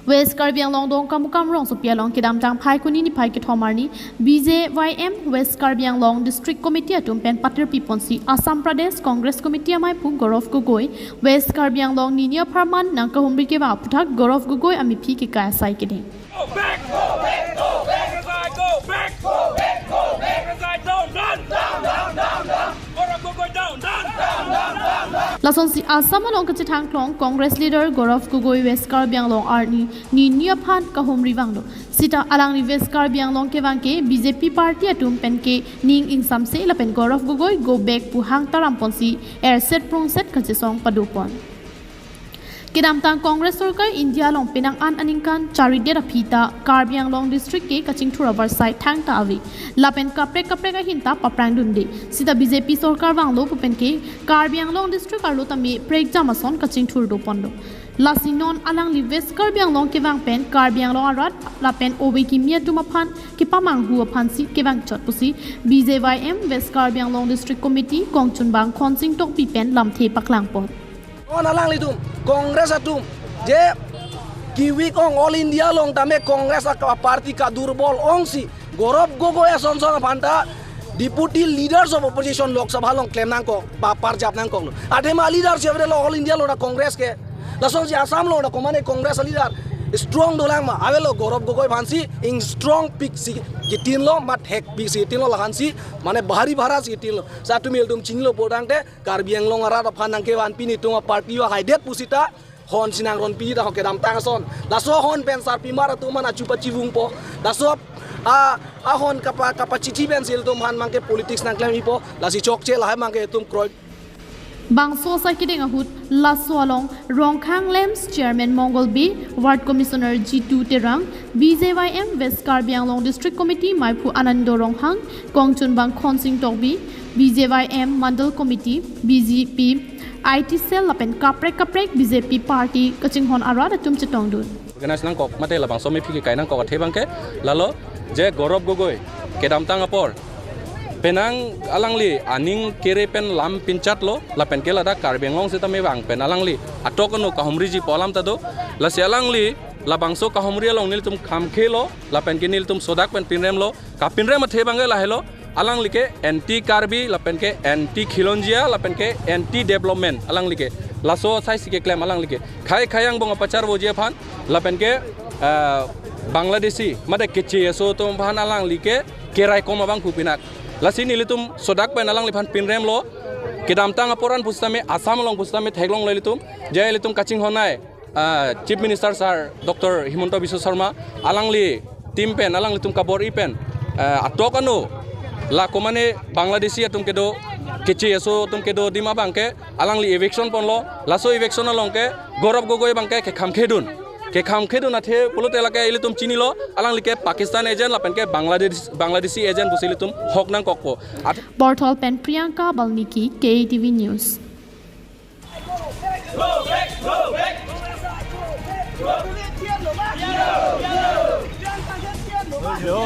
West Karbi Anglong dong kamukam rong so pialong kidam tang phai kuni ni phai ke thomarni BJYM West Karbi Anglong District Committee atum pen patir piponsi Assam Pradesh Congress Committee amai pu Gaurav Gogoi West Karbi Anglong ninia Parman nang kahumri ke ba puthak Gaurav Gogoi ami phi ke ka sai ke ding Lason si Assam along ka chithang klong Congress leader Gaurav Gogoi West Karbi Anglong arni ni nia phan kahum riwanglo sita alang ni West Karbi Anglong ke wangke BJP party atum pen ke ning ing samse la pen Gaurav Gogoi go back pu hang taram ponsi air set prong set ka song padupon Kidam tang Congress Sarkar India long pinang an aningkan charidera phita Karbi Anglong district ke kaching thura side thang ta avi lapen kapre ka hinta paprang dunde sita BJP Sarkar wanglo pupen ke Karbi Anglong district arlo tami prek jamason kaching thur do pondo lasinon alang li West Karbi Anglong ke wang pen Karbi Anglong arat lapen owe ki mia duma phan ke pamang hu phan si ke wang chot pusi BJYM West Karbi Anglong district committee kongchun bang khonsing tok pi pen lam the paklang pon on alang litum Congress atum je kiwi kong all India long tame Congress ka party ka durbol ong si Gaurav Gogoi son phanta deputy leaders of opposition Lok Sabha long claim nang ko par jap nang ko adema leader sevre lo all India lo na Congress ke lasong si Assam lo na komane Congress leader strong dolang ma avelo Gaurav Gogoi phansi ing strong pick si gitin lo mat hek pick si tin lo lahansi mane bahari bhara si tin lo satu mil tum chinglo podang te Karbi Anglong ara phanang ke wan pini tuma party wa haidet pusita hon sinang ron pi da ke dam tang son laso hon pen sar pi mara tu mana chupa chivung po laso a hon kapa chichi ben sil tum han mangke politics nang klem ipo lasi chok che la mangke tum kroi Bangso sa kiding ahut laso along Rongkhang Lems Chairman Mongol B Ward Commissioner G2 Terang BJYM West Karbi Anglong District Committee Maipu Anando Ronghang Kongchun Bang Khonsing Tokbi BJYM Mandal Committee BJP IT Cell lapen kaprek BJP Party kaching hon arada tum chetong dun organize nang kok mate labang somi phiki kai nang kok the bangke lalo je Gaurav Gogoi kedam tang apor penang alangli aning kere pen lam pinchat lo la pen kela da Karbi Anglong sita me bang pen alangli atokono kahumri ji polam tado la si alangli la bangso kahumri along nil tum kham khelo la pen kinil tum sodak pen pinrem lo ka pinrem the bange la helo alangli ke anti Karbi la pen ke anti khilonjia la pen ke anti development alangli ke la so sai sike claim alangli ke khai khayang bong pachar bo je phan la pen ke Bangladesi made keche so tum phan alangli ke kerai koma bang kupinak lasini litum sodak pen alang liphan pinrem lo kidam tang aporan pustame Assam long pustame theglong litum jay litum kaching honai Chief Minister Sir Dr. Himanta Biswa Sharma alangli tim pen alang litum kabor ipen atokano la komane Bangladesi atum kedo keche eso tum kedo dima bangke alangli eviction ponlo laso eviction alongke Gaurav Gogoi bangke ke khamkhedun ke khamkhedun athe polote lake ilitum chini lo alang like Pakistan agent lapen ke Bangladesi agent busilitum hok nang kokpo Borthol pen Priyanka Balniki KTV News Yo.